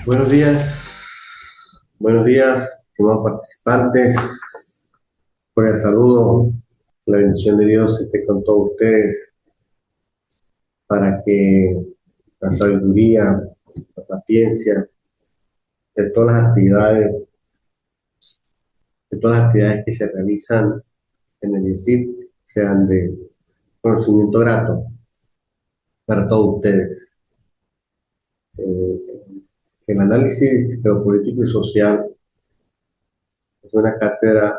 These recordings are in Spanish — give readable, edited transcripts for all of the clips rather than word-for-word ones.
Buenos días, estimados participantes. Por el saludo, la bendición de Dios esté con todos ustedes para que la sabiduría, la sapiencia de todas las actividades, de todas las actividades que se realizan en el IESIP sean de conocimiento grato para todos ustedes. Eh, el análisis geopolítico y social es una cátedra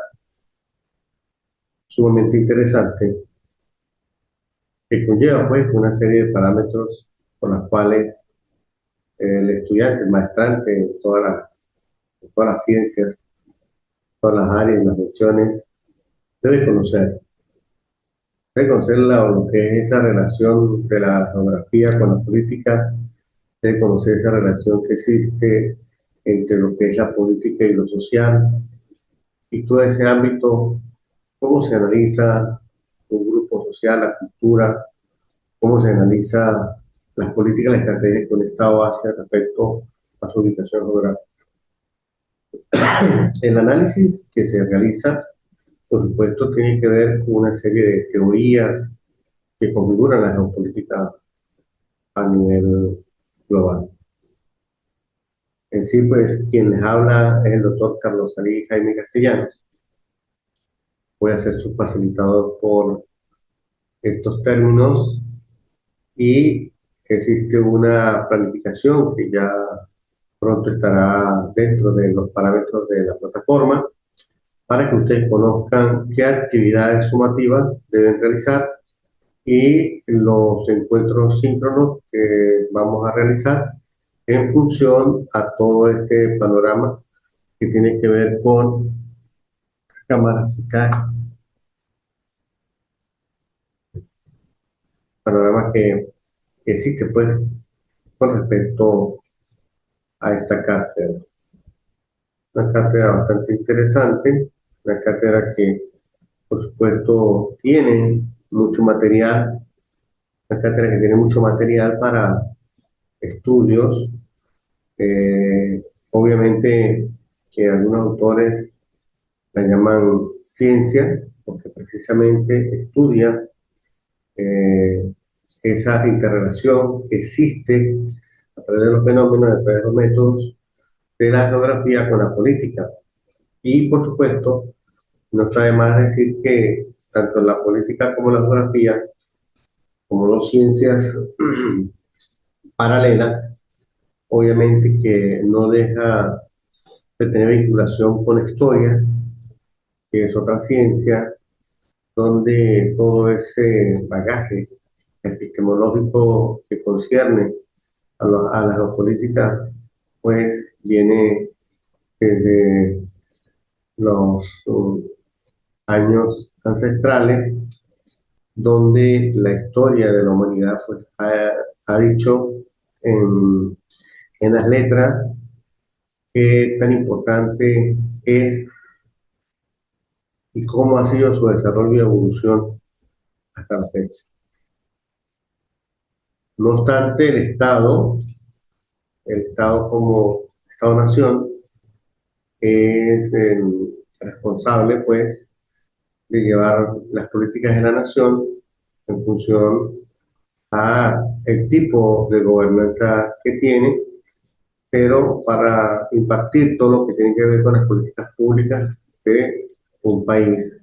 sumamente interesante que conlleva pues una serie de parámetros por las cuales el estudiante, el maestrante en todas las ciencias, todas las áreas, las funciones, debe conocer. Debe conocer lo que es esa relación de la geografía con la política, debe conocer esa relación que existe entre lo que es la política y lo social, y todo ese ámbito, cómo se analiza un grupo social, la cultura, cómo se analiza las políticas, las estrategias que un Estado hace respecto a su ubicación geográfica. El análisis que se realiza, por supuesto, tiene que ver con una serie de teorías que configuran la geopolítica a nivel global. En sí, pues, quien les habla es el doctor Carlos Alí Jaime Castellanos. Voy a ser su facilitador por estos términos y existe una planificación que ya pronto estará dentro de los parámetros de la plataforma para que ustedes conozcan qué actividades sumativas deben realizar y los encuentros síncronos que vamos a realizar en función a todo este panorama que tiene que ver con cámaras y panorama que existe pues con respecto a esta cátedra. Una cátedra bastante interesante, una cátedra que por supuesto tiene mucho material, una cátedra que tiene mucho material para estudios. Obviamente que algunos autores la llaman ciencia, porque precisamente estudia eh, esa interrelación que existe a través de los fenómenos, a través de los métodos de la geografía con la política. Y por supuesto, no está de más decir que tanto la política como la geografía, como las ciencias paralelas, obviamente que no deja de tener vinculación con la historia, que es otra ciencia, donde todo ese bagaje epistemológico que concierne a la geopolítica, pues viene desde los años ancestrales, donde la historia de la humanidad pues, ha dicho en, en las letras qué tan importante es y cómo ha sido su desarrollo y evolución hasta la fecha. No obstante, el Estado como Estado-nación, es el responsable, pues, de llevar las políticas de la nación en función a el tipo de gobernanza que tiene, pero para impartir todo lo que tiene que ver con las políticas públicas de un país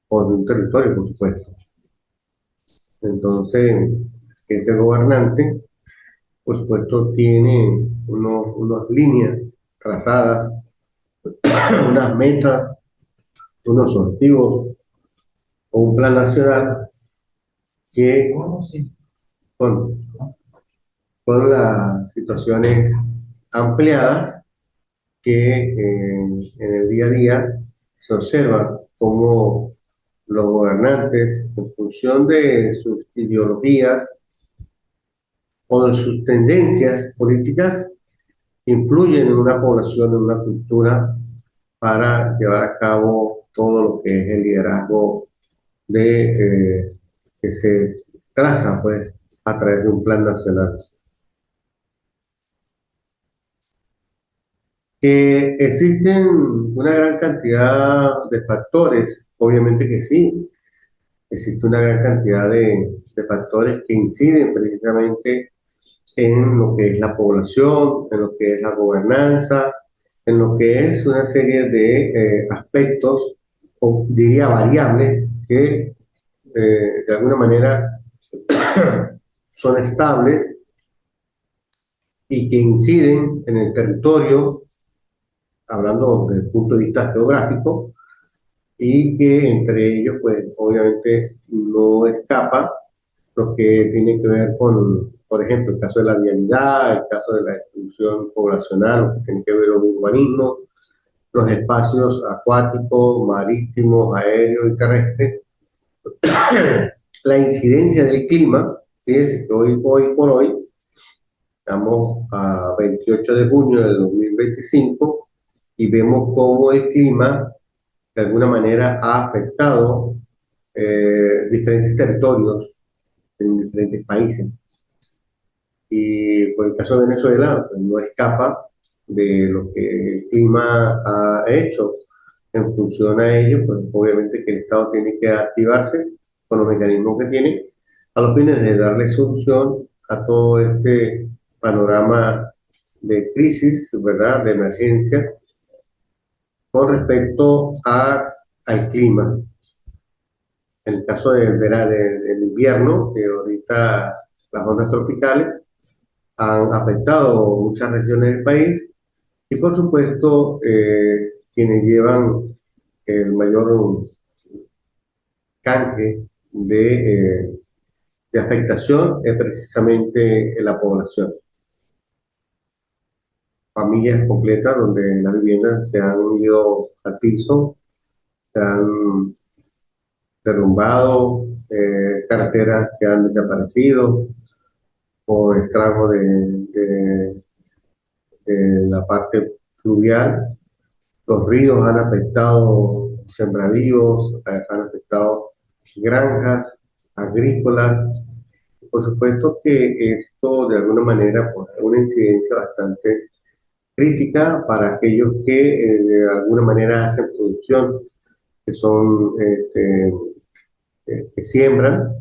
o de un territorio, por supuesto. Entonces, ese gobernante, por supuesto, tiene unas líneas trazadas, unas metas, unos objetivos o un plan nacional que con, con las situaciones ampliadas que en el día a día se observa cómo los gobernantes, en función de sus ideologías o de sus tendencias políticas, influyen en una población, en una cultura, para llevar a cabo todo lo que es el liderazgo que se traza pues, a través de un plan nacional. Que existen una gran cantidad de factores, obviamente que sí, existe una gran cantidad de factores que inciden precisamente en lo que es la población, en lo que es la gobernanza, en lo que es una serie de aspectos, o diría variables, que de alguna manera son estables y que inciden en el territorio, hablando desde el punto de vista geográfico, y que entre ellos, pues obviamente no escapa lo que tiene que ver con, por ejemplo, el caso de la vialidad, el caso de la exclusión poblacional, lo que tiene que ver con el urbanismo, los espacios acuáticos, marítimos, aéreos y terrestres, la incidencia del clima. Fíjense que hoy por hoy, estamos a 28 de junio del 2025 y vemos cómo el clima de alguna manera ha afectado diferentes territorios en diferentes países. Y por el caso de Venezuela, pues, no escapa de lo que el clima ha hecho. En función a ello, pues obviamente que el Estado tiene que activarse con los mecanismos que tiene a los fines de darle solución a todo este panorama de crisis, ¿verdad? De emergencia con respecto al clima. En el caso del invierno, que ahorita las ondas tropicales han afectado muchas regiones del país y por supuesto quienes llevan el mayor canje de afectación es precisamente la población. Familias completas donde las viviendas se han ido al piso, se han derrumbado, carreteras que han desaparecido por estrago de la parte fluvial. Los ríos han afectado sembradíos, han afectado granjas agrícolas. Por supuesto que esto de alguna manera pues, es una incidencia bastante crítica para aquellos que de alguna manera hacen producción, que son que siembran,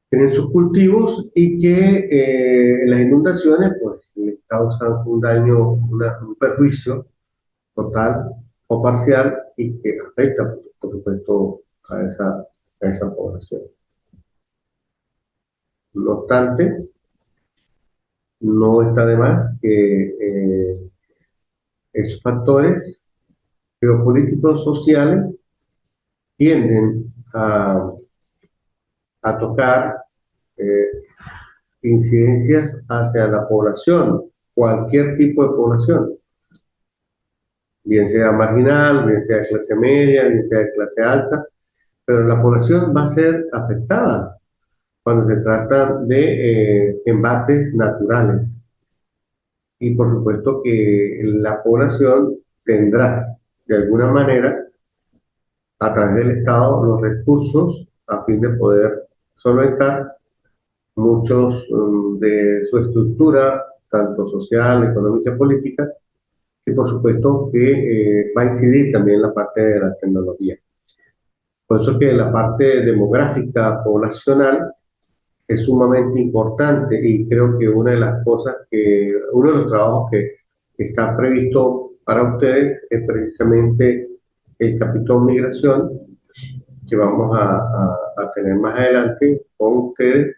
tienen sus cultivos y que las inundaciones pues les causan un daño, un perjuicio total o parcial y que afecta, por supuesto, a esa población. No obstante, no está de más que esos factores geopolíticos sociales tienden a tocar eh, incidencias hacia la población, cualquier tipo de población, bien sea marginal, bien sea de clase media, bien sea de clase alta, pero la población va a ser afectada cuando se trata de embates naturales. Y por supuesto que la población tendrá, de alguna manera, a través del Estado, los recursos a fin de poder solventar muchos de su estructura, tanto social, económica y política, y por supuesto que va a incidir también en la parte de la tecnología. Por eso que la parte demográfica poblacional es sumamente importante y creo que una de las cosas uno de los trabajos que está previsto para ustedes es precisamente el capítulo migración que vamos a tener más adelante con ustedes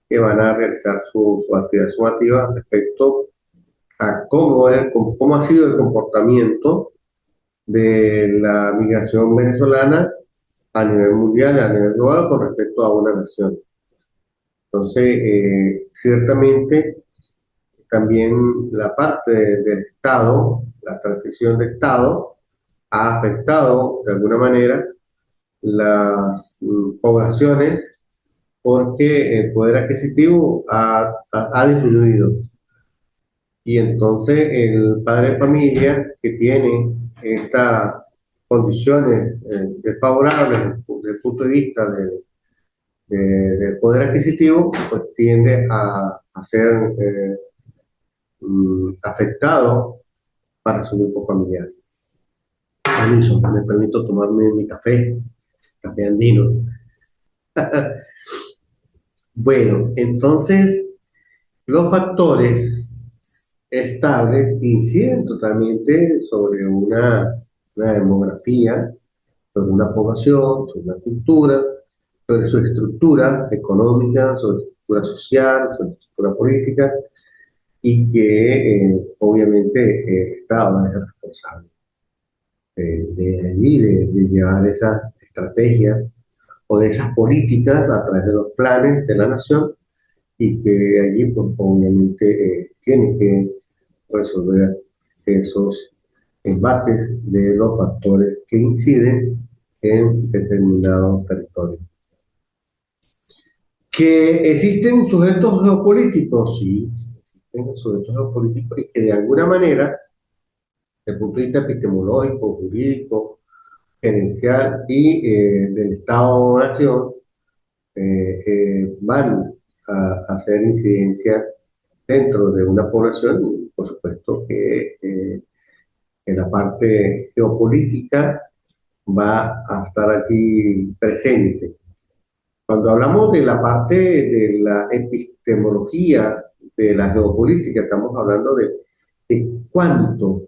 que van a realizar su actividad sumativa respecto a cómo ha sido el comportamiento de la migración venezolana a nivel mundial, a nivel global, con respecto a una nación. Entonces, ciertamente, también la parte del Estado, la transición de Estado, ha afectado de alguna manera las poblaciones porque el poder adquisitivo ha disminuido. Y entonces el padre de familia que tiene estas condiciones desfavorables desde el punto de vista del poder adquisitivo, pues tiende a ser afectado para su grupo familiar. Permiso, me permito tomarme mi café, café andino. Bueno, entonces los factores estables inciden totalmente sobre una demografía, sobre una población, sobre una cultura, sobre su estructura económica, sobre su estructura social, sobre su estructura política, y que obviamente el Estado es el responsable de llevar esas estrategias o de esas políticas a través de los planes de la nación, y que allí pues, obviamente tiene que resolver esos embates de los factores que inciden en determinado territorio. Que existen sujetos geopolíticos, sí, existen sujetos geopolíticos y que de alguna manera, desde el punto de vista epistemológico, jurídico, gerencial y del Estado-nación, van a hacer incidencia dentro de una población y por supuesto que en la parte geopolítica va a estar allí presente. Cuando hablamos de la parte de la epistemología de la geopolítica, estamos hablando de cuánto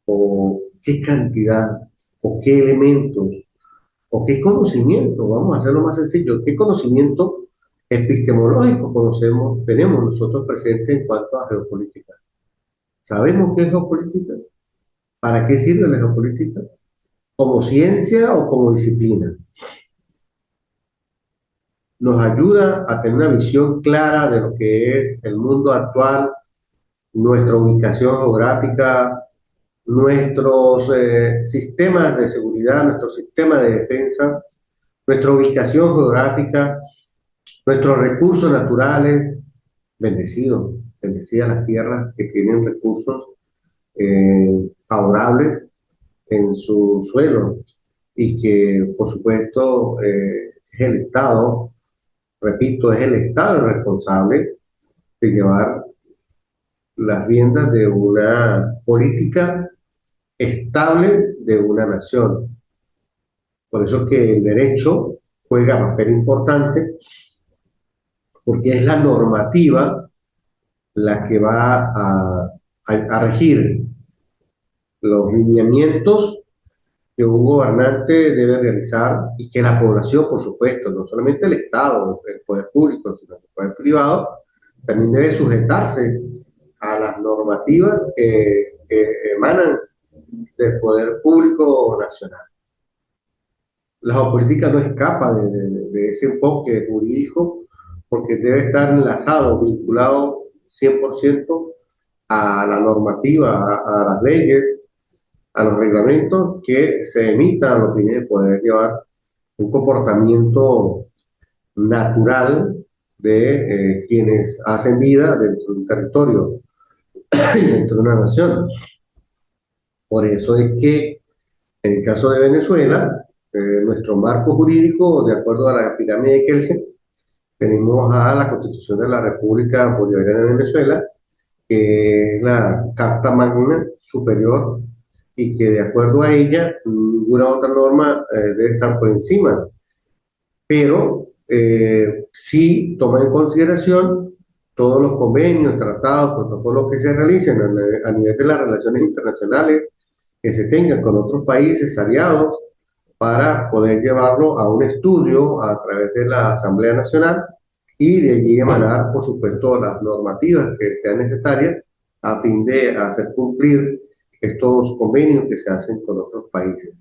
o qué cantidad o qué elementos o qué conocimiento, vamos a hacerlo más sencillo, qué conocimiento epistemológico tenemos nosotros presentes en cuanto a geopolítica. ¿Sabemos qué es geopolítica? ¿Para qué sirve la geopolítica? ¿Como ciencia o como disciplina? Nos ayuda a tener una visión clara de lo que es el mundo actual, nuestra ubicación geográfica, nuestros sistemas de seguridad, nuestro sistema de defensa, nuestra ubicación geográfica, nuestros recursos naturales, bendecidos, bendecidas las tierras que tienen recursos favorables en su suelo y que, por supuesto, es el Estado, repito, es el Estado el responsable de llevar las riendas de una política estable de una nación. Por eso que el derecho juega papel importante, porque es la normativa la que va a regir los lineamientos que un gobernante debe realizar y que la población, por supuesto, no solamente el Estado, el poder público, sino el poder privado, también debe sujetarse a las normativas que emanan del poder público nacional. La geopolítica no escapa de ese enfoque jurídico porque debe estar enlazado, vinculado 100% a la normativa, a las leyes, a los reglamentos que se emitan a los fines de poder llevar un comportamiento natural de quienes hacen vida dentro de un territorio y dentro de una nación. Por eso es que en el caso de Venezuela, nuestro marco jurídico, de acuerdo a la pirámide de Kelsen, tenemos a la Constitución de la República Bolivariana de Venezuela, que es la Carta Magna Superior y que de acuerdo a ella ninguna otra norma debe estar por encima, pero sí toma en consideración todos los convenios, tratados, protocolos que se realicen a nivel de las relaciones internacionales que se tengan con otros países aliados para poder llevarlo a un estudio a través de la Asamblea Nacional y de allí emanar, por supuesto, las normativas que sean necesarias a fin de hacer cumplir estos convenios que se hacen con otros países.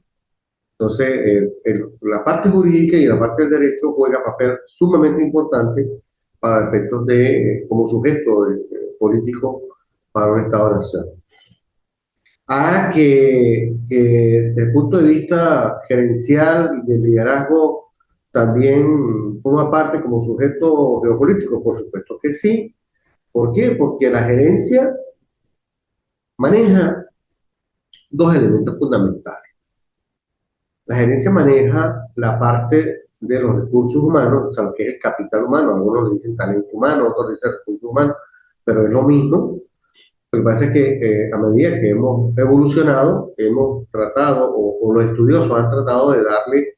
Entonces, la parte jurídica y la parte del derecho juega papel sumamente importante para efectos de, como sujeto político para un Estado-nación. Desde el punto de vista gerencial y de liderazgo también forma parte como sujeto geopolítico, por supuesto que sí. ¿Por qué? Porque la gerencia maneja dos elementos fundamentales. La gerencia maneja la parte de los recursos humanos, o sea, lo que es el capital humano. Algunos le dicen talento humano, otros le dicen recursos humanos, pero es lo mismo. Lo que pasa es que a medida que hemos evolucionado, hemos tratado, o los estudiosos han tratado de darle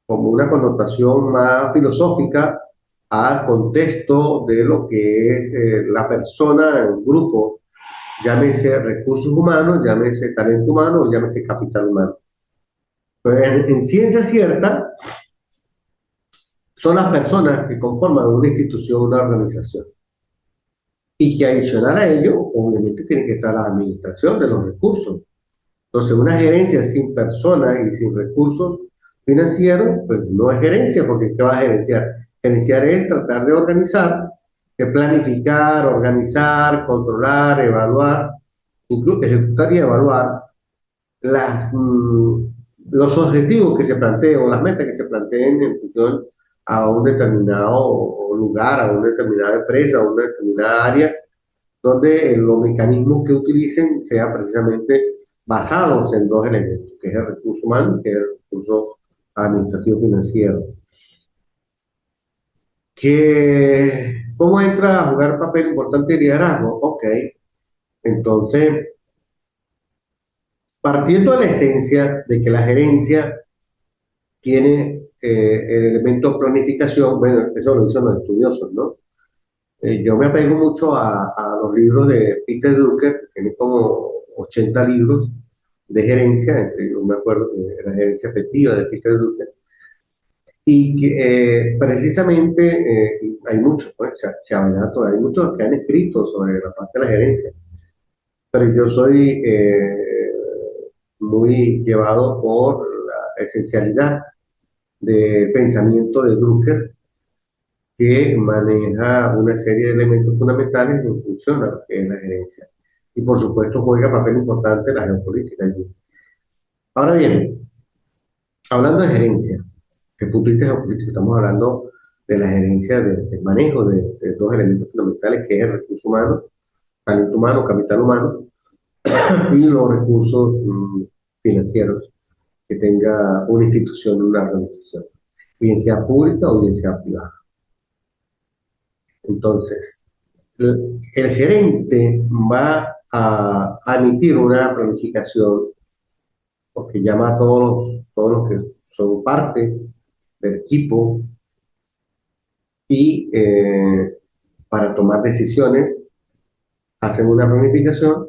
como una connotación más filosófica al contexto de lo que es la persona en un grupo, llámese recursos humanos, llámese talento humano o llámese capital humano. Pues en ciencia cierta son las personas que conforman una institución, una organización. Y que adicional a ello, obviamente tiene que estar la administración de los recursos. Entonces, una gerencia sin personas y sin recursos financieros, pues no es gerencia, porque ¿qué va a gerenciar? Gerenciar es tratar de organizar, de planificar, organizar, controlar, evaluar, incluso ejecutar y evaluar las, los objetivos que se planteen o las metas que se planteen en función a un determinado lugar, a una determinada empresa, a una determinada área, donde los mecanismos que utilicen sean precisamente basados en dos elementos, que es el recurso humano y que es el recurso administrativo financiero. ¿Cómo entra a jugar papel importante el liderazgo? Ok, entonces, partiendo de la esencia de que la gerencia tiene el elemento planificación, bueno, eso lo dicen los estudiosos, ¿no? Yo me apego mucho a los libros de Peter Drucker, que tiene como 80 libros de gerencia, entre yo me acuerdo de la gerencia efectiva de Peter Drucker, y que precisamente hay muchos, pues, hay muchos que han escrito sobre la parte de la gerencia, pero yo soy muy llevado por la esencialidad del pensamiento de Drucker, que maneja una serie de elementos fundamentales en función a lo que es la gerencia. Y por supuesto juega papel importante la geopolítica allí. Ahora bien, hablando de gerencia, desde el punto de vista geopolítico, estamos hablando de la gerencia del manejo de dos elementos fundamentales, que es el recurso humano, talento humano, capital humano, y los recursos financieros que tenga una institución, una organización, bien sea pública o bien sea privada. Entonces, el gerente va a emitir una planificación porque llama a todos los que son parte del equipo y para tomar decisiones hacen una planificación.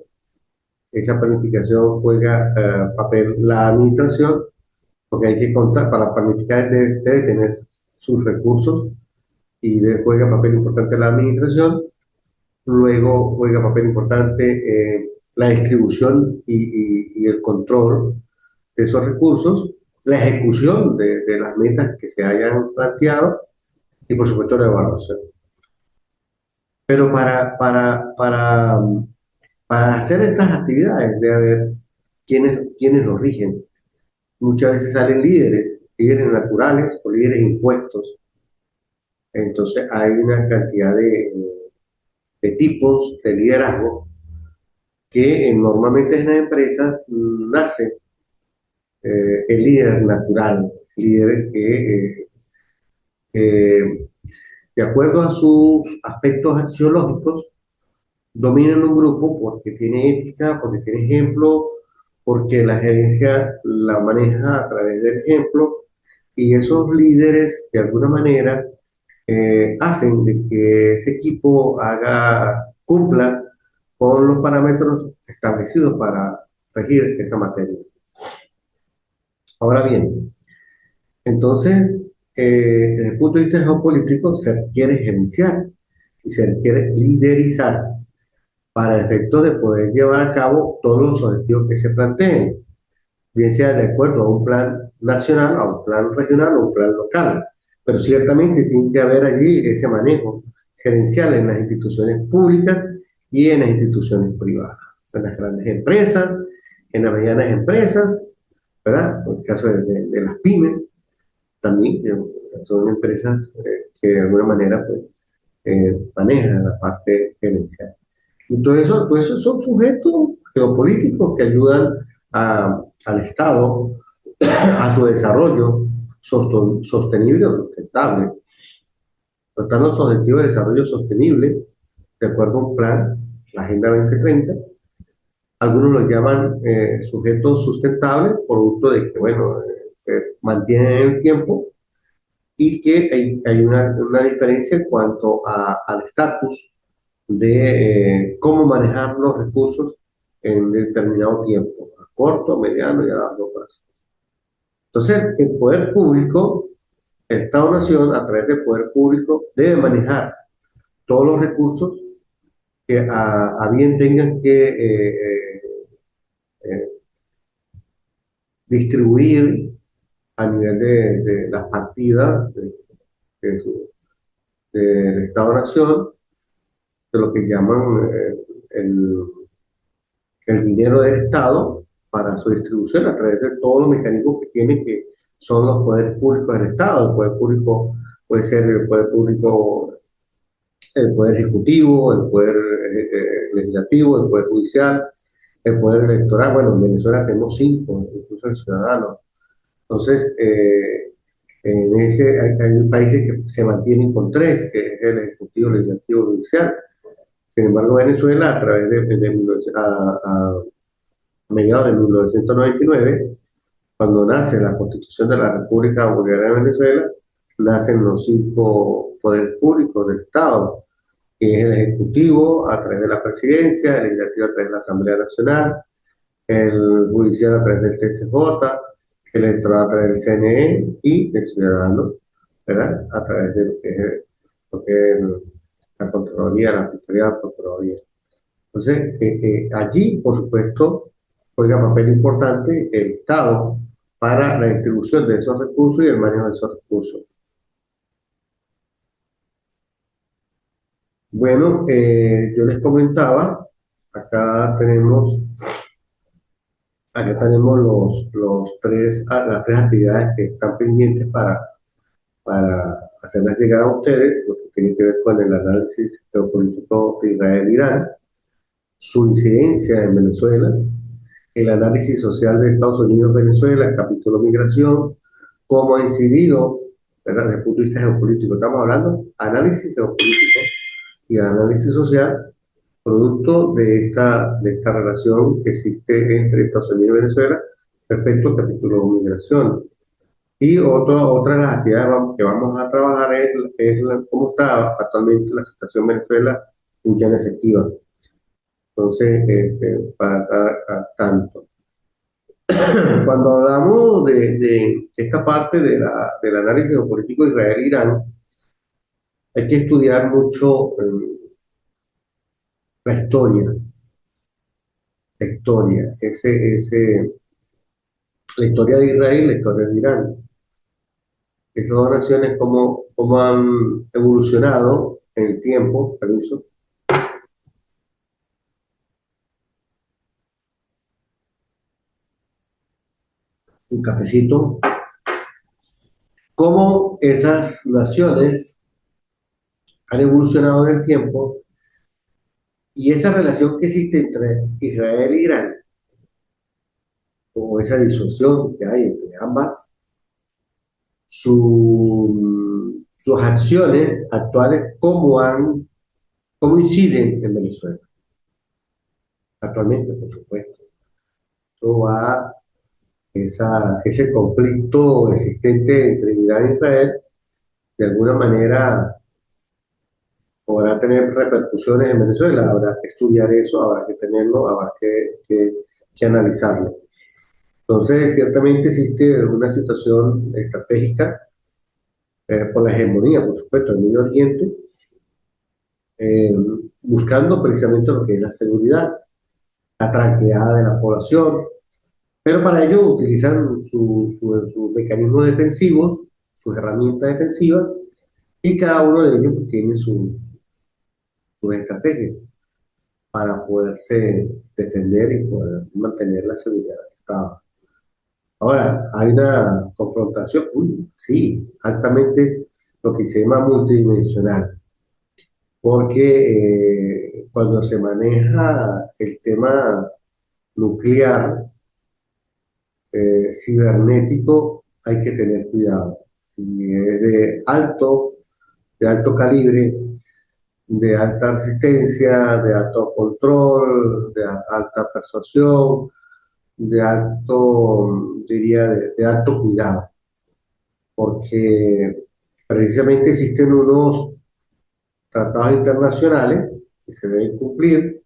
Esa planificación juega papel la administración, porque hay que contar, para planificar debe tener sus recursos y juega papel importante la administración. Luego juega papel importante la distribución y el control de esos recursos, la ejecución de las metas que se hayan planteado y por supuesto la evaluación. Pero para hacer estas actividades debe haber quienes lo rigen. Muchas veces salen líderes, líderes naturales o líderes impuestos. Entonces hay una cantidad de tipos de liderazgo que normalmente en las empresas nace el líder natural, líder que de acuerdo a sus aspectos axiológicos dominan un grupo porque tiene ética, porque tiene ejemplo, porque la gerencia la maneja a través del ejemplo y esos líderes de alguna manera hacen de que ese equipo cumpla con los parámetros establecidos para regir esa materia. Ahora bien, entonces, desde el punto de vista geopolítico, se requiere gerenciar y se requiere liderizar para efectos de poder llevar a cabo todos los objetivos que se planteen, bien sea de acuerdo a un plan nacional, a un plan regional o un plan local. Pero ciertamente tiene que haber allí ese manejo gerencial en las instituciones públicas y en las instituciones privadas, en las grandes empresas, en las medianas empresas, ¿verdad? En el caso de las pymes, también son empresas que de alguna manera pues, manejan la parte gerencial. Y todo eso son sujetos geopolíticos que ayudan al Estado a su desarrollo sostenible o sustentable. Están los objetivos de desarrollo sostenible, de acuerdo a un plan, la Agenda 2030. Algunos lo llaman sujetos sustentables, producto de que, bueno, se mantienen en el tiempo y que hay una diferencia en cuanto al estatus de cómo manejar los recursos en determinado tiempo, a corto, mediano y a largo plazo. Entonces, el poder público, el Estado-Nación, a través del poder público, debe manejar todos los recursos que a bien tengan que eh, distribuir a nivel de las partidas de del Estado-Nación, de lo que llaman el dinero del Estado para su distribución a través de todos los mecanismos que tiene, que son los poderes públicos del Estado. El poder público puede ser el poder público, el poder ejecutivo, el poder legislativo, el poder judicial, el poder electoral. Bueno, en Venezuela tenemos cinco, incluso el ciudadano. Entonces, en ese hay países que se mantienen con tres, que es el ejecutivo, legislativo, judicial. Sin embargo, Venezuela, a través a mediados de 1999, cuando nace la Constitución de la República Bolivariana de Venezuela, nacen los cinco poderes públicos del Estado, que es el Ejecutivo a través de la Presidencia, el Legislativo a través de la Asamblea Nacional, el Judicial a través del TCJ, el Electoral a través del CNE y el Ciudadano, ¿verdad? A través de lo que es la Contraloría, la Fiscalía, la Procuraduría. Entonces, allí, por supuesto, juega papel importante el Estado para la distribución de esos recursos y el manejo de esos recursos. Bueno, yo les comentaba, acá tenemos, acá tenemos las tres actividades que están pendientes para hacerlas llegar a ustedes, lo que tiene que ver con el análisis geopolítico de Israel-Irán, su incidencia en Venezuela, el análisis social de Estados Unidos-Venezuela, el capítulo migración, cómo ha incidido, ¿verdad? Desde el punto de vista geopolítico. Estamos hablando análisis geopolítico y análisis social, producto de esta relación que existe entre Estados Unidos y Venezuela respecto al capítulo migración. Y otra de las actividades que vamos a trabajar es cómo está actualmente la situación en Venezuela, Guyana Esequiba. Entonces, para estar al tanto. Cuando hablamos de esta parte del análisis geopolítico Israel-Irán, hay que estudiar mucho la historia, la historia de Israel y la historia de Irán. Esas dos naciones, cómo han evolucionado en el tiempo, permiso, un cafecito, cómo esas naciones han evolucionado en el tiempo y esa relación que existe entre Israel e Irán, o esa disociación que hay entre ambas, sus acciones actuales, cómo inciden en Venezuela. Actualmente, por supuesto. Eso va, ese conflicto existente entre Irán e Israel, de alguna manera podrá tener repercusiones en Venezuela. Habrá que estudiar eso, habrá que tenerlo, habrá que analizarlo. Entonces, ciertamente existe una situación estratégica por la hegemonía, por supuesto, del Medio Oriente, eh, buscando precisamente lo que es la seguridad, la tranquilidad de la población, pero para ello utilizan sus mecanismos defensivos, sus herramientas defensivas, y cada uno de ellos pues, tiene sus estrategias para poderse defender y poder mantener la seguridad del Estado. Ahora, hay una confrontación, sí, altamente lo que se llama multidimensional, porque cuando se maneja el tema nuclear, cibernético, hay que tener cuidado. Y es de alto calibre, de alta resistencia, de alto control, de alta persuasión, de alto, diría, de alto cuidado, porque precisamente existen unos tratados internacionales que se deben cumplir.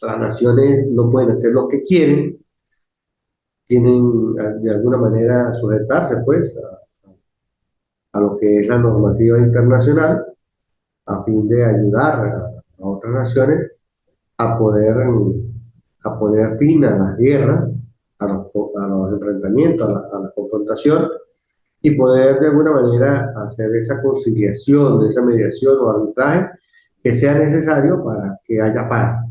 Las naciones no pueden hacer lo que quieren, tienen de alguna manera sujetarse pues a lo que es la normativa internacional a fin de ayudar a otras naciones a poder a poner fin a las guerras, a los enfrentamientos, a la confrontación y poder de alguna manera hacer esa conciliación, esa mediación o arbitraje que sea necesario para que haya paz.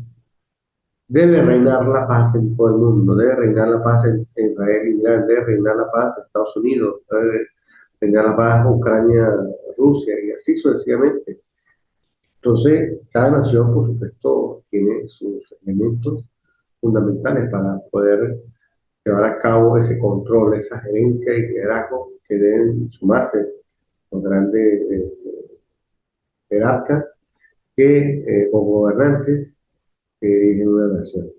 Debe reinar la paz en todo el mundo, debe reinar la paz en Israel y Irán, debe reinar la paz en Estados Unidos, debe reinar la paz en Ucrania, Rusia y así sucesivamente. Entonces, cada nación, por supuesto, tiene sus elementos fundamentales para poder llevar a cabo ese control, esa gerencia y liderazgo que deben sumarse los grandes jerarcas o gobernantes que dirigen una nación.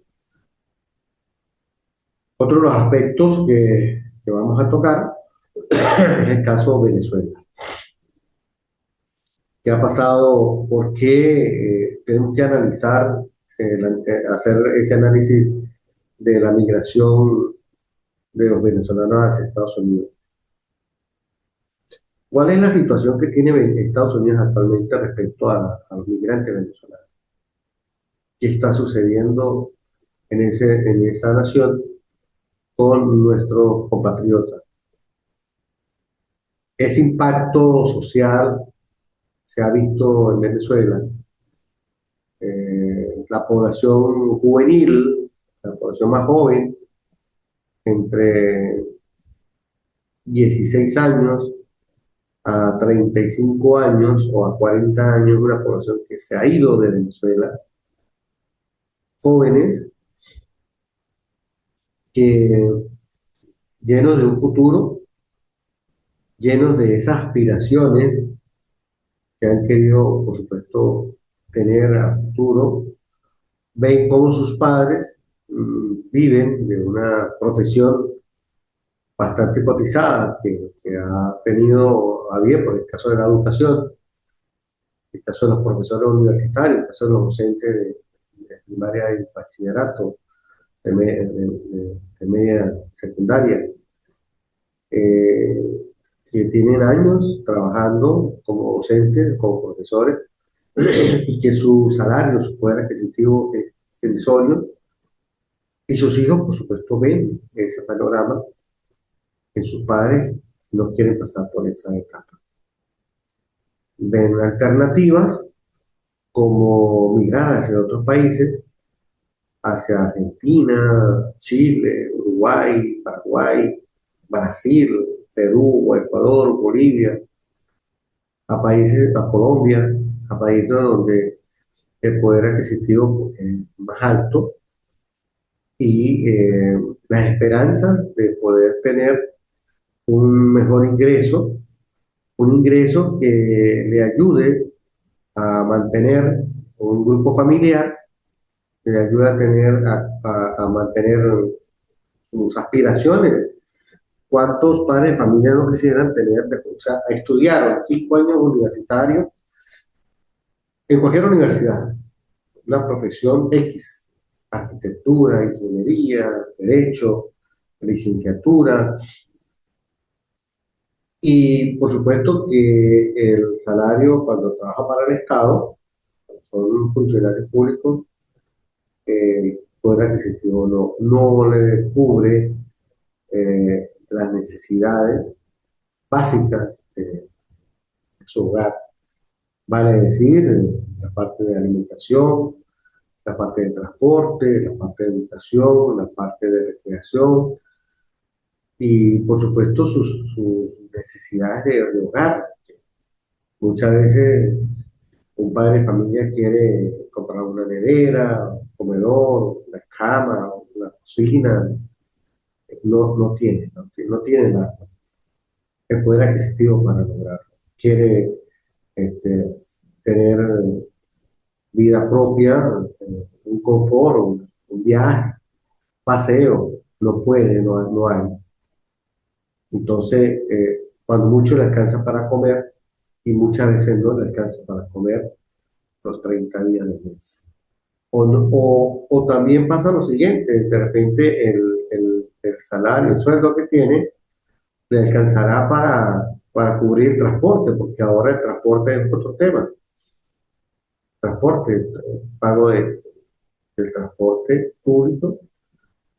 Otro de los aspectos que vamos a tocar es el caso de Venezuela. ¿Qué ha pasado? ¿Por qué tenemos que analizar, hacer ese análisis de la migración de los venezolanos hacia Estados Unidos? ¿Cuál es la situación que tiene Estados Unidos actualmente respecto a los migrantes venezolanos? ¿Qué está sucediendo en esa nación con nuestros compatriotas? Ese impacto social se ha visto en Venezuela. La población juvenil, la población más joven, entre 16 años a 35 años o a 40 años, una población que se ha ido de Venezuela, jóvenes que llenos de un futuro, llenos de esas aspiraciones que han querido, por supuesto, tener a futuro, ven cómo sus padres viven de una profesión bastante cotizada que ha tenido a bien, por el caso de la educación, el caso de los profesores universitarios, el caso de los docentes de primaria y bachillerato, de media secundaria, eh, que tienen años trabajando como docentes, como profesores, y que su salario, su poder adquisitivo es irrisorio, y sus hijos, por supuesto, ven ese panorama, que sus padres no quieren pasar por esa etapa. Ven alternativas como migrar hacia otros países, hacia Argentina, Chile, Uruguay, Paraguay, Brasil, Perú, Ecuador, Bolivia, a países, a Colombia, a países donde el poder adquisitivo es más alto y las esperanzas de poder tener un mejor ingreso, un ingreso que le ayude a mantener un grupo familiar, que le ayude a tener, a mantener sus aspiraciones. ¿Cuántos padres de familia no quisieran tener, o sea, estudiaron 5 años universitarios en cualquier universidad, una profesión X, arquitectura, ingeniería, derecho, licenciatura, y por supuesto que el salario cuando trabaja para el Estado, son funcionarios públicos, el poder adquisitivo no le cubre las necesidades básicas de su hogar. Vale decir, la parte de alimentación, la parte de transporte, la parte de educación, la parte de recreación y, por supuesto, sus necesidades de hogar. Muchas veces un padre de familia quiere comprar una nevera, un comedor, una cama, una cocina. No tiene el poder adquisitivo para lograrlo. Quiere este, tener vida propia, un confort, un viaje, paseo, no puede, no hay. Entonces, cuando mucho le alcanza para comer y muchas veces no le alcanza para comer los 30 días del mes. O también pasa lo siguiente, de repente el salario, el sueldo que tiene, le alcanzará para cubrir el transporte, porque ahora el transporte es otro tema. Transporte, pago del transporte público,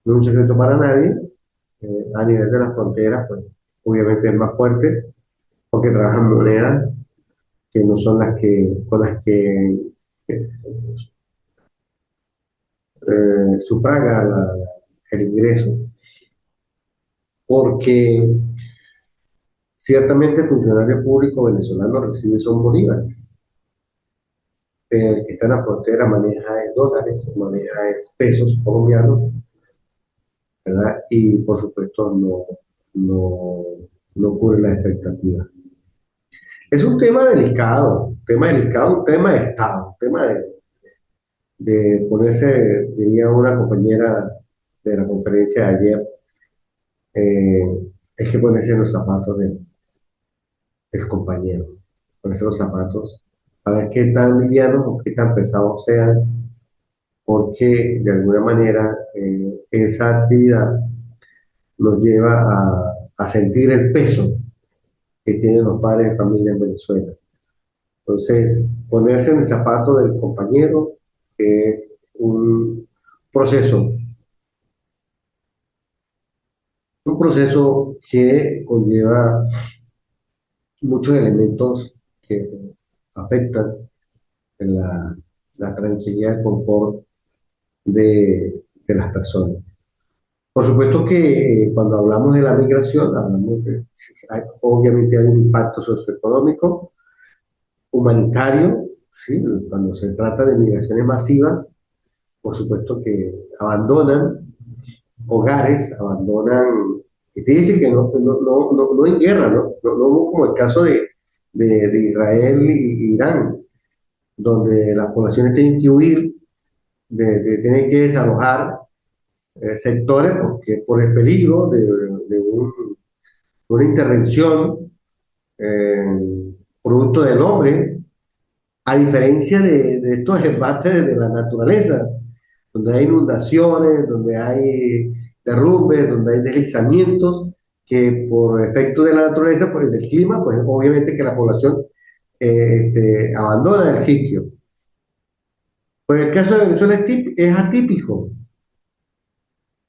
no es un secreto para nadie. A nivel de las fronteras, pues obviamente es más fuerte, porque trabajan monedas que no son las que, con las que sufraga el ingreso, porque ciertamente el funcionario público venezolano recibe son bolívares, pero el que está en la frontera maneja dólares, maneja pesos colombianos, ¿verdad? Y por supuesto no, no cubre las expectativas. Es un tema de Estado, un tema de ponerse, diría una compañera de la conferencia de ayer, es que ponerse en los zapatos del compañero, ponerse los zapatos, a ver qué tan livianos o qué tan pesados sean, porque de alguna manera esa actividad nos lleva a sentir el peso que tienen los padres de familia en Venezuela. Entonces, ponerse en el zapato del compañero es un proceso, un proceso que conlleva muchos elementos que afectan en la tranquilidad y confort de las personas. Por supuesto que cuando hablamos de la migración, sí, obviamente hay un impacto socioeconómico, humanitario, ¿sí? Cuando se trata de migraciones masivas, por supuesto que abandonan hogares, abandonan, y dice que no en guerra, no como el caso de Israel y Irán, donde las poblaciones tienen que huir, tienen que desalojar sectores porque, por el peligro de una intervención producto del hombre, a diferencia de estos embates de la naturaleza, donde hay inundaciones, donde hay derrumbes, donde hay deslizamientos, que por efecto de la naturaleza, pues del clima, pues obviamente que la población abandona el sitio. Pues el caso de Venezuela es atípico.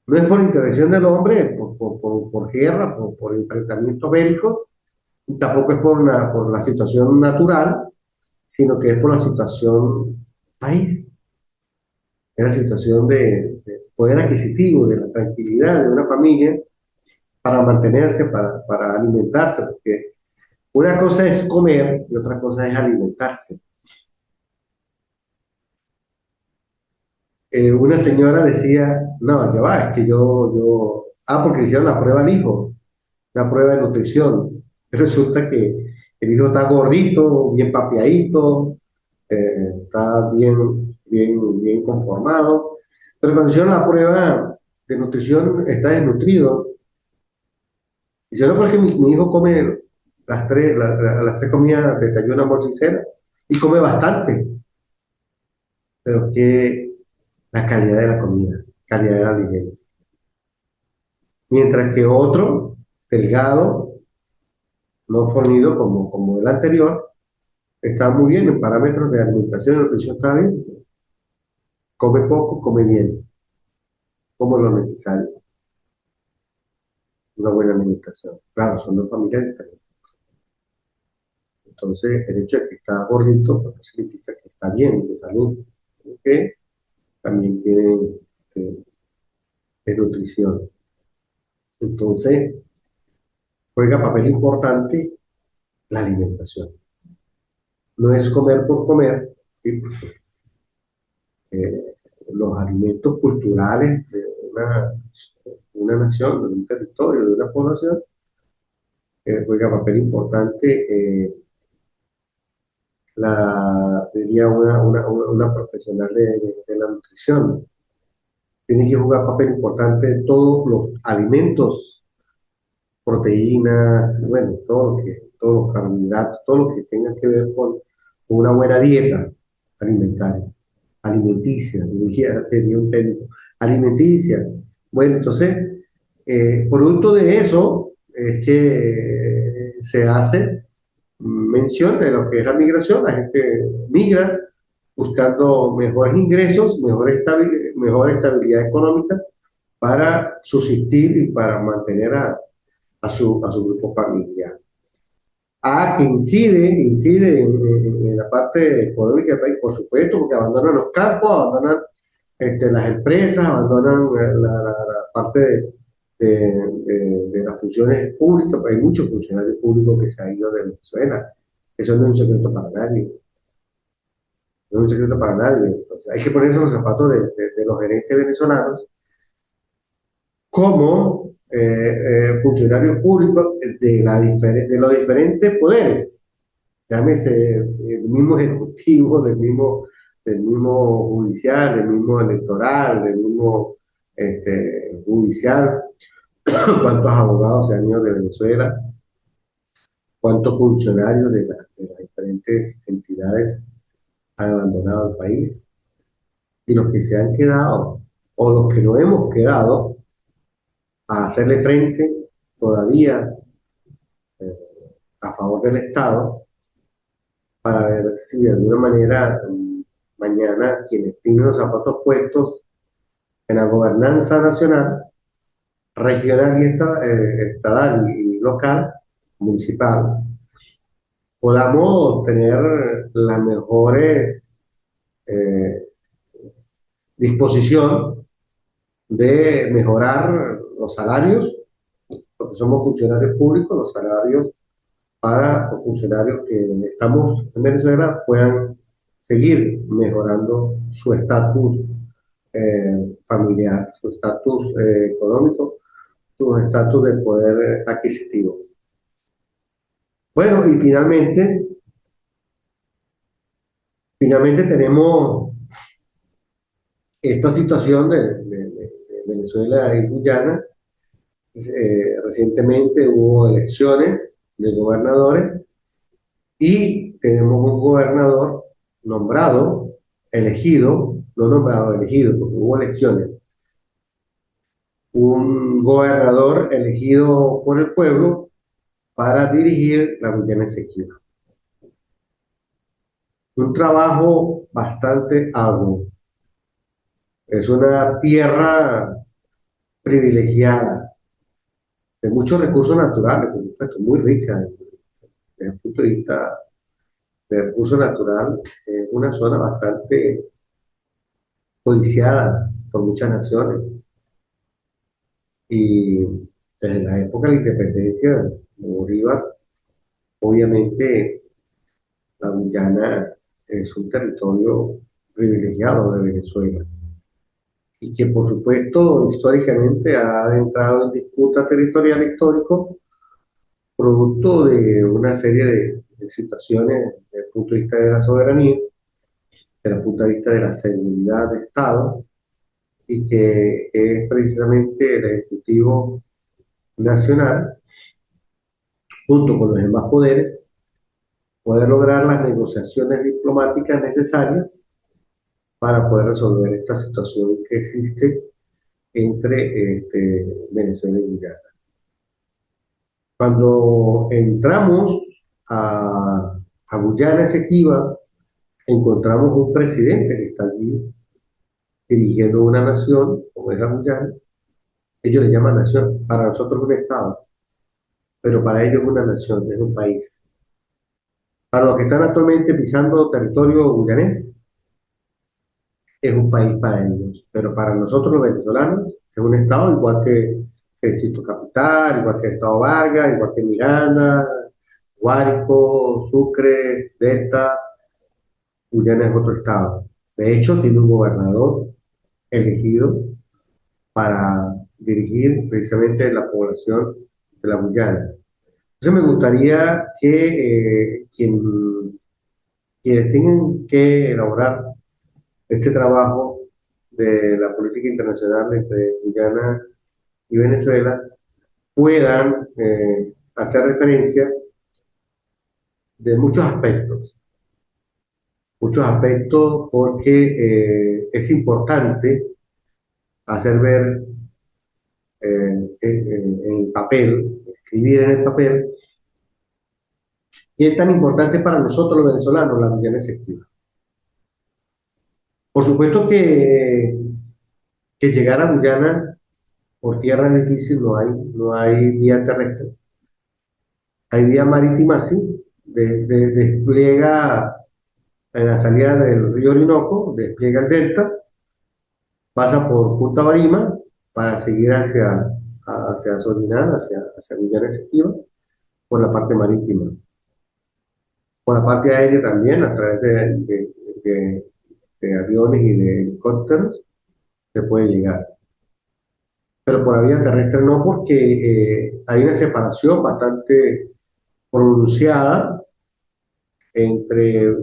No es por intervención del hombre, por guerra, por enfrentamientos bélicos, tampoco es por la situación natural, sino que es por la situación país, es la situación de poder adquisitivo, de la tranquilidad de una familia para mantenerse, para alimentarse, porque una cosa es comer y otra cosa es alimentarse. Una señora decía, no, ya va, es que porque le hicieron la prueba al hijo, la prueba de nutrición. Resulta que el hijo está gordito, bien papiadito, está bien conformado, pero cuando hicieron la prueba de nutrición está desnutrido. Dice, no, porque mi hijo come las tres comidas, desayuno, almuerzo y cena, y come bastante, pero que la calidad de la comida, calidad de la alimento. Mientras que otro, delgado, no fornido como el anterior, está muy bien en parámetros de alimentación y nutrición, está bien. Come poco, come bien, como lo necesario, una buena alimentación. Claro, son dos familias diferentes. Entonces, el hecho de que está gordito, pues no significa que está bien de salud, que también tiene este, nutrición. Entonces, juega papel importante la alimentación. No es comer por comer, ¿sí? Eh, los alimentos culturales de una nación, de un territorio, de una población, juega papel importante la diría una profesional de la nutrición. Tiene que jugar papel importante todos los alimentos, proteínas, bueno, todos los carbohidratos, todo lo que tenga que ver con una buena dieta alimentaria, alimenticia, diría un técnico, alimenticia. Bueno, entonces, producto de eso es que se hace mención de lo que es la migración. La gente migra buscando mejores ingresos, mejor estabilidad económica para subsistir y para mantener a su grupo familiar. Que incide en la parte económica del país, por supuesto, porque abandonan los campos, abandonan las empresas, abandonan la parte de las funciones públicas. Hay muchos funcionarios públicos que se han ido de Venezuela. Eso no es un secreto para nadie. No es un secreto para nadie. Entonces, hay que ponerse en los zapatos de los gerentes venezolanos como funcionarios públicos de los diferentes poderes, llámese el mismo ejecutivo, del mismo judicial, del mismo electoral, del mismo judicial, cuántos abogados se han ido de Venezuela, cuántos funcionarios de las diferentes entidades han abandonado el país, y los que se han quedado, o los que no hemos quedado, a hacerle frente todavía a favor del Estado, para ver si de alguna manera mañana quienes tienen los zapatos puestos en la gobernanza nacional, regional estatal y local, municipal, podamos tener las mejores eh, disposición de mejorar los salarios, porque somos funcionarios públicos, los salarios para los funcionarios que estamos en Venezuela puedan seguir mejorando su estatus familiar, su estatus económico, su estatus de poder adquisitivo. Bueno, y finalmente tenemos esta situación de Venezuela y Guyana. Recientemente hubo elecciones de gobernadores y tenemos un gobernador nombrado, elegido, no nombrado, elegido, porque hubo elecciones, un gobernador elegido por el pueblo para dirigir la Guyana Esequiba. Un trabajo bastante arduo. Es una tierra privilegiada, de muchos recursos naturales, por supuesto, muy rica desde el punto de vista de recursos naturales. Es una zona bastante codiciada por muchas naciones. Y desde la época de la independencia de Bolívar, obviamente la Guyana es un territorio privilegiado de Venezuela y que por supuesto históricamente ha entrado en disputa territorial histórico producto de una serie de situaciones desde el punto de vista de la soberanía, desde el punto de vista de la seguridad de Estado, y que es precisamente el Ejecutivo Nacional, junto con los demás poderes, poder lograr las negociaciones diplomáticas necesarias para poder resolver esta situación que existe entre Venezuela y Guyana. Cuando entramos a Guyana Esequiba, encontramos un presidente que está allí dirigiendo una nación, como es la Guyana. Ellos le llaman nación, para nosotros es un estado, pero para ellos es una nación, es un país. Para los que están actualmente pisando territorio guyanés, es un país para ellos, pero para nosotros los venezolanos es un estado igual que el Distrito Capital, igual que el estado Vargas, igual que Miranda, Guárico, Sucre, Delta. Guyana es otro estado. De hecho, tiene un gobernador elegido para dirigir precisamente la población de la Guyana. Entonces me gustaría que quienes tienen que elaborar este trabajo de la política internacional entre Guyana y Venezuela puedan hacer referencia de muchos aspectos porque es importante hacer ver en papel, escribir en el papel, y es tan importante para nosotros los venezolanos la Guyana Esequiba. Por supuesto que llegar a Guyana por tierra es difícil, no hay vía terrestre. Hay vía marítima, sí, despliega en la salida del río Orinoco, despliega el delta, pasa por Punta Barima para seguir hacia Solinán, hacia Villana Esequiba, por la parte marítima. Por la parte aérea también, a través de- de aviones y de helicópteros, se puede llegar. Pero por la vía terrestre no, porque hay una separación bastante pronunciada entre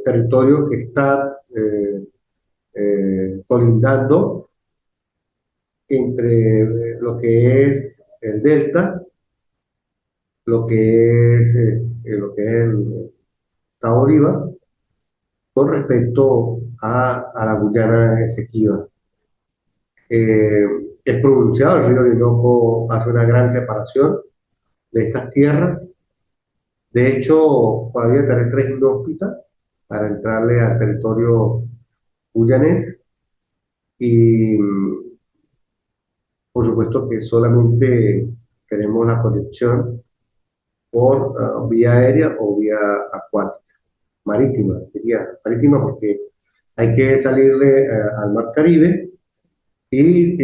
territorio que está colindando entre lo que es el delta, lo que es el estado Bolívar, con respecto a la Guyana Esequiba. Eh, es pronunciado, el río Orinoco hace una gran separación de estas tierras. De hecho, por la vía terrestre es inhóspita para entrarle al territorio guyanés y por supuesto que solamente tenemos la conexión por vía aérea o vía acuática, marítima, diría, marítima porque hay que salirle al mar Caribe y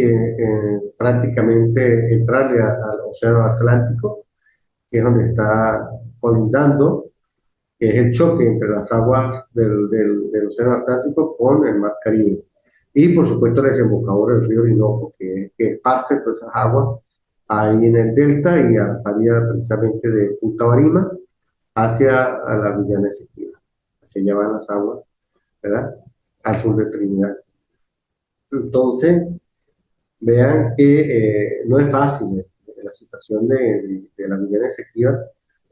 prácticamente entrarle al océano Atlántico, que es donde está colindando, que es el choque entre las aguas del océano Atlántico con el mar Caribe. Y por supuesto la desembocadura del río Orinoco, que esparce todas esas aguas ahí en el delta y a la salida precisamente de Punta Barima hacia a la Villana Esequiba. Hacia allá van las aguas, ¿verdad? Al sur de Trinidad. Entonces, vean que no es fácil la situación de la Villana Esequiba,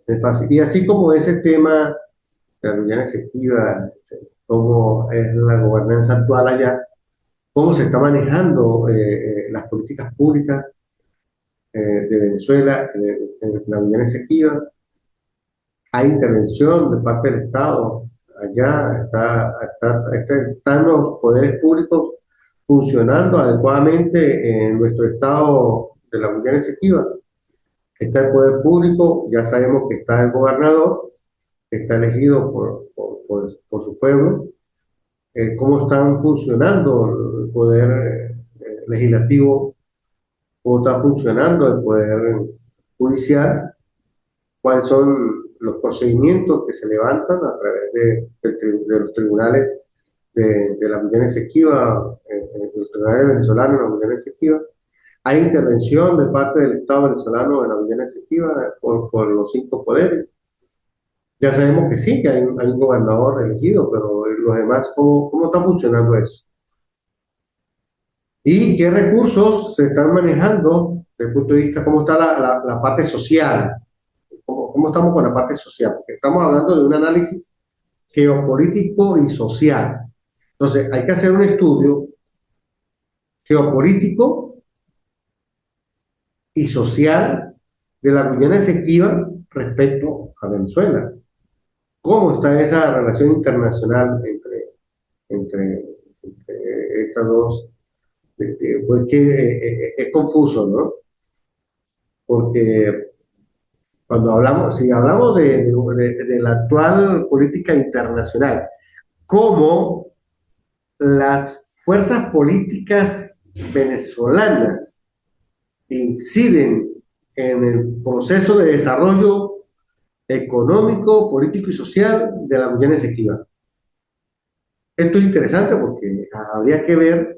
no es fácil. Y así como ese tema de la Villana Esequiba, cómo es la gobernanza actual allá, cómo se está manejando las políticas públicas de Venezuela en la Villana Esequiba. Hay intervención de parte del Estado. Allá están los poderes públicos funcionando adecuadamente en nuestro estado de la Guyana Esequiba. Está el poder público, ya sabemos que está el gobernador, que está elegido por su pueblo. ¿Cómo están funcionando el poder legislativo? ¿Cómo está funcionando el poder judicial? ¿Cuáles son los procedimientos que se levantan a través de los tribunales de la Guyana Esequiba, los tribunales venezolanos en la Guyana Esequiba? ¿Hay intervención de parte del Estado venezolano en la Guyana Esequiba por los cinco poderes? Ya sabemos que sí, que hay un gobernador elegido, pero los demás, ¿cómo está funcionando eso? ¿Y qué recursos se están manejando desde el punto de vista, cómo está la parte social? ¿Cómo estamos con la parte social? Porque estamos hablando de un análisis geopolítico y social. Entonces, hay que hacer un estudio geopolítico y social de la Guyana Esequiba respecto a Venezuela. ¿Cómo está esa relación internacional entre, entre estas dos? Pues que es confuso, ¿no? Porque cuando hablamos, si hablamos de la actual política internacional, cómo las fuerzas políticas venezolanas inciden en el proceso de desarrollo económico, político y social de la Guyana Esequiba. Esto es interesante porque habría que ver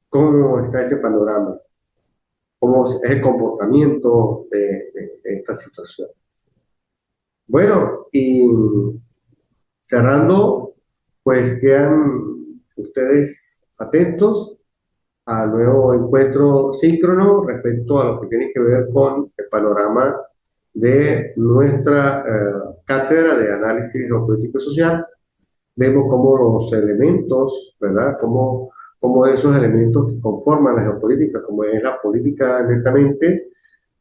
cómo está ese panorama, cómo es el comportamiento de esta situación. Bueno, y Cerrando, pues quedan ustedes atentos al nuevo encuentro síncrono respecto a lo que tiene que ver con el panorama de nuestra cátedra de análisis geopolítico y social. Vemos cómo los elementos, ¿verdad? Cómo esos elementos que conforman la geopolítica, como es la política netamente,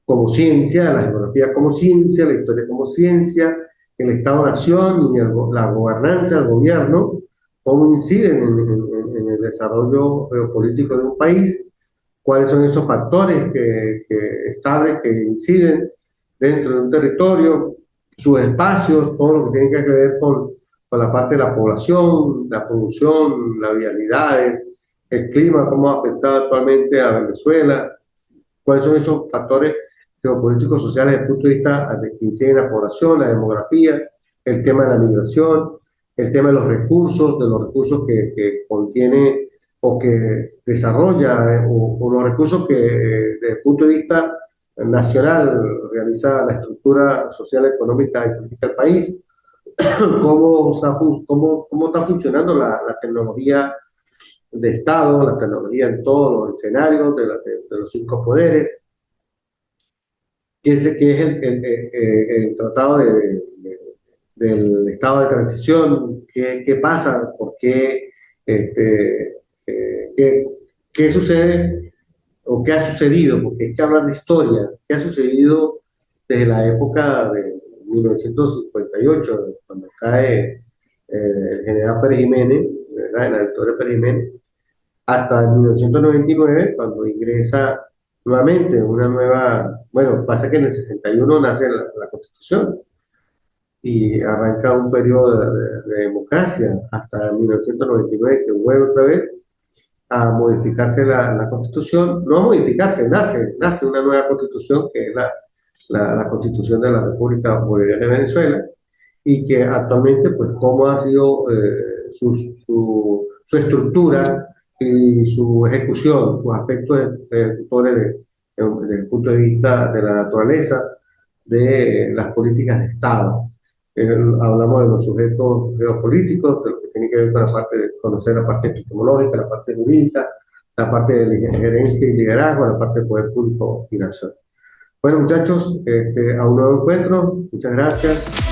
como ciencia, la geografía como ciencia, la historia como ciencia, el Estado-Nación y la gobernanza, el gobierno, cómo inciden en el desarrollo geopolítico de un país, cuáles son esos factores estables que inciden dentro de un territorio, sus espacios, todo lo que tiene que ver con la parte de la población, la producción, la vialidad, el clima, cómo ha afectado actualmente a Venezuela, cuáles son esos factores geopolíticos sociales desde el punto de vista de que inciden en la población, la demografía, el tema de la migración, el tema de los recursos que contiene o que desarrolla, o los recursos que desde el punto de vista nacional realiza la estructura social, económica y política del país, cómo está funcionando la tecnología de Estado, la tecnología en todos los escenarios de los cinco poderes, que es el tratado del estado de transición, qué pasa, por qué, qué, qué sucede o qué ha sucedido, porque hay que hablar de historia, qué ha sucedido desde la época de 1958, cuando cae el general Pérez Jiménez, ¿verdad? La victoria Pérez Jiménez, hasta 1999, cuando ingresa nuevamente una nueva, bueno, pasa que en el 61 nace la Constitución y arranca un periodo de democracia hasta 1999, que vuelve otra vez a modificarse la Constitución, no a modificarse, nace una nueva Constitución que es la Constitución de la República Bolivariana de Venezuela, y que actualmente, pues, cómo ha sido su estructura y su ejecución, sus aspectos ejecutores desde el punto de vista de la naturaleza de las políticas de Estado. Hablamos de los sujetos geopolíticos, de lo que tiene que ver con la parte de conocer la parte epistemológica, la parte jurídica, la parte de gerencia y liderazgo, la parte de poder público y nacional. Bueno, muchachos, a un nuevo encuentro. Muchas gracias.